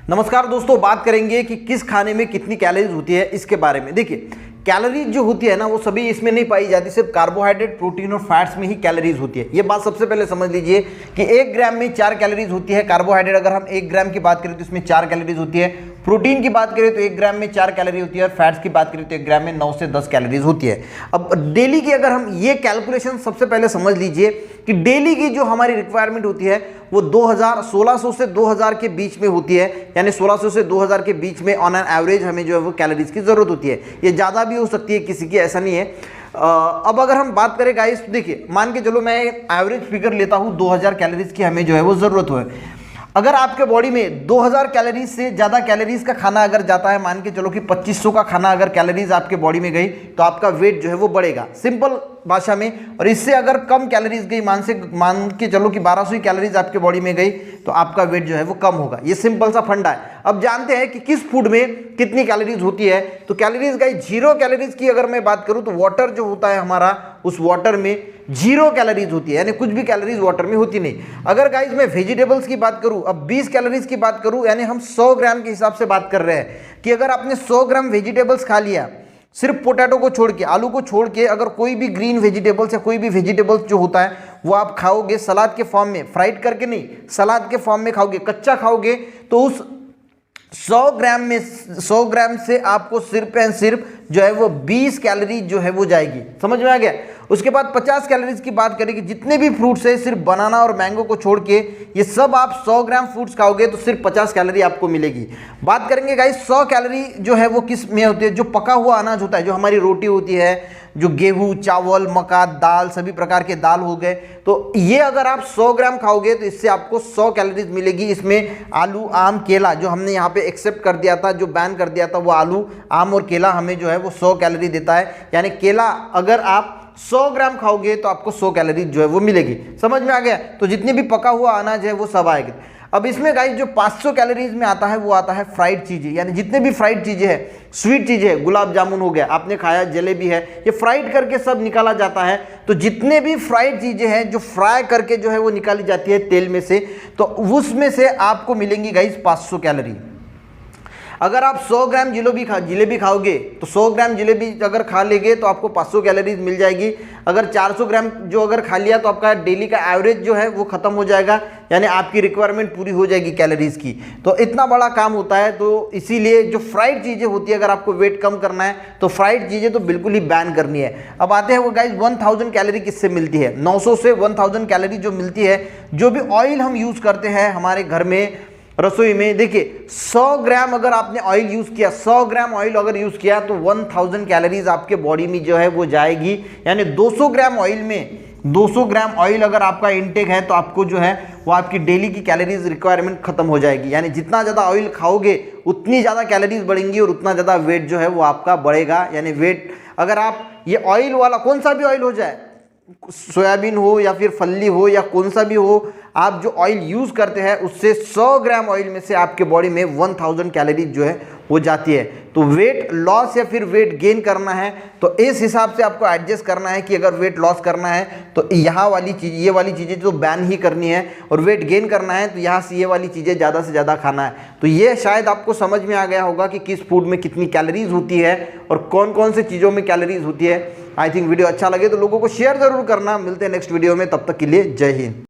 नमस्कार दोस्तों, बात करेंगे कि किस खाने में कितनी कैलोरीज होती है इसके बारे में। देखिए, कैलोरीज जो होती है ना वो सभी इसमें नहीं पाई जाती, सिर्फ कार्बोहाइड्रेट, प्रोटीन और फैट्स में ही कैलोरीज होती है। ये बात सबसे पहले समझ लीजिए कि 1 ग्राम में 4 कैलोरीज होती है। कार्बोहाइड्रेट अगर हम 1 ग्राम की बात करें तो इसमें 4 कैलोरीज होती है। प्रोटीन की बात करें तो 1 ग्राम में 4 कैलोरी होती है और फैट्स की बात करें तो 1 ग्राम में 9 से 10 कैलोरीज होती है। अब डेली की अगर हम ये कैलकुलेशन सबसे पहले समझ लीजिए कि डेली की जो हमारी रिक्वायरमेंट होती है वो 1600 से 2000 के बीच में होती है, यानी 1600 से 2000 के बीच में ऑन एन एवरेज हमें जो है वो कैलोरीज की जरूरत होती है। ये ज़्यादा भी हो सकती है किसी की, ऐसा नहीं है। अब अगर हम बात करें गाइस, देखिए मान के चलो मैं एवरेज फिगर लेता हूँ 2000 कैलोरीज की हमें जो है वो ज़रूरत हो। अगर आपके बॉडी में 2000 कैलोरीज से ज़्यादा कैलोरीज का खाना अगर जाता है, मान के चलो कि 2500 का खाना अगर कैलोरीज आपके बॉडी में गई तो आपका वेट जो है वो बढ़ेगा, सिंपल भाषा में। और इससे अगर कम कैलोरीज गई, मान के चलो कि 1200 ही कैलोरीज आपके बॉडी में गई तो आपका वेट जो है वो कम होगा। ये सिंपल सा फंडा है। अब जानते हैं कि किस फूड में कितनी कैलोरीज होती है। तो कैलोरीज गाइस, 0 कैलोरीज की अगर मैं बात करूं तो वाटर जो होता है हमारा, उस वाटर में 0 कैलोरीज होती है, यानी कुछ भी कैलोरीज वाटर में होती नहीं। अगर गाइस मैं वेजिटेबल्स की बात करूं, अब 20 कैलोरीज की बात करूं, यानी हम 100 ग्राम के हिसाब से बात कर रहे हैं कि अगर आपने 100 ग्राम वेजिटेबल्स खा लिया, सिर्फ पोटैटो को छोड़ के, आलू को छोड़ के, अगर कोई भी ग्रीन वेजिटेबल्स या कोई भी वेजिटेबल्स जो होता है वो आप खाओगे सलाद के फॉर्म में, फ्राइड करके नहीं, सलाद के फॉर्म में खाओगे, कच्चा खाओगे, तो उस 100 ग्राम से आपको सिर्फ एंड सिर्फ जो है वो 20 कैलोरी जो है वो जाएगी। समझ में आ गया। उसके बाद 50 कैलोरीज की बात करें कि जितने भी फ्रूट्स है, सिर्फ बनाना और मैंगो को छोड़ के ये सब आप 100 ग्राम फ्रूट्स खाओगे तो सिर्फ 50 कैलोरी आपको मिलेगी। बात करेंगे गाइस 100 कैलोरी जो है वो किस में होती है, जो पका हुआ अनाज होता है, जो हमारी रोटी होती है, जो गेहूं, चावल, मक्का, दाल, सभी प्रकार के दाल हो गए, तो ये अगर आप 100 ग्राम खाओगे तो इससे आपको 100 कैलोरीज मिलेगी। इसमें आलू, आम, केला, जो हमने यहाँ पे एक्सेप्ट कर दिया था, जो बैन कर दिया था, वो आलू, आम और केला हमें जो है वो 100 कैलोरी देता है। यानी केला अगर आप 100 ग्राम खाओगे तो आपको 100 कैलोरी जो है वो मिलेगी। समझ में आ गया। तो जितने भी पका हुआ अनाज है वो सब आएगा। अब इसमें गाइस जो 500 कैलोरीज में आता है वो आता है फ्राइड चीजें, यानी जितने भी फ्राइड चीजें हैं, स्वीट चीजें हैं, गुलाब जामुन हो गया, आपने खाया, जलेबी है, ये फ्राइड करके सब निकाला जाता है। तो जितने भी फ्राइड चीजें हैं जो फ्राई करके जो है वो निकाली जाती है तेल में से, तो उसमें से आपको मिलेंगी गाइस 500 कैलोरी। अगर आप 100 ग्राम जिलेबी खाओगे तो 100 ग्राम जिलेबी अगर खा लेंगे तो आपको 500 कैलोरीज मिल जाएगी। अगर 400 ग्राम जो अगर खा लिया तो आपका डेली का एवरेज जो है वो खत्म हो जाएगा, यानी आपकी रिक्वायरमेंट पूरी हो जाएगी कैलोरीज की। तो इतना बड़ा काम होता है। तो इसीलिए जो फ्राइड चीज़ें होती है, अगर आपको वेट कम करना है तो फ्राइड चीज़ें तो बिल्कुल ही बैन करनी है। अब आते हैं वो गाइस 1000 कैलोरी किससे मिलती है। 900 से 1000 कैलोरी जो मिलती है, जो भी ऑयल हम यूज़ करते हैं हमारे घर में, रसोई में। देखिए 100 ग्राम अगर आपने ऑयल यूज़ किया, 100 ग्राम ऑयल अगर यूज़ किया तो 1000 कैलोरीज आपके बॉडी में जो है वो जाएगी। यानी 200 ग्राम ऑयल में 200 ग्राम ऑयल अगर आपका इनटेक है तो आपको जो है वो आपकी डेली की कैलोरीज रिक्वायरमेंट खत्म हो जाएगी। यानी जितना ज़्यादा ऑयल खाओगे उतनी ज़्यादा कैलोरीज बढ़ेंगी और उतना ज़्यादा वेट जो है वो आपका बढ़ेगा। यानी वेट, अगर आप ये ऑयल वाला कोई सा भी ऑयल हो जाए, सोयाबीन हो या फिर फल्ली हो या कौन सा भी हो, आप जो ऑयल यूज़ करते हैं उससे 100 ग्राम ऑयल में से आपके बॉडी में 1000 कैलोरीज जो है वो जाती है। तो वेट लॉस या फिर वेट गेन करना है तो इस हिसाब से आपको एडजस्ट करना है कि अगर वेट लॉस करना है तो यहाँ वाली चीज़, ये वाली चीज़ें तो बैन ही करनी है, और वेट गेन करना है तो यहाँ से ये वाली चीज़ें ज़्यादा से ज़्यादा खाना है। तो ये शायद आपको समझ में आ गया होगा कि किस फूड में कितनी कैलोरीज होती है और कौन कौन से चीज़ों में कैलोरीज होती है। आई थिंक वीडियो अच्छा लगे तो लोगों को शेयर ज़रूर करना। मिलते हैं नेक्स्ट वीडियो में, तब तक के लिए जय हिंद।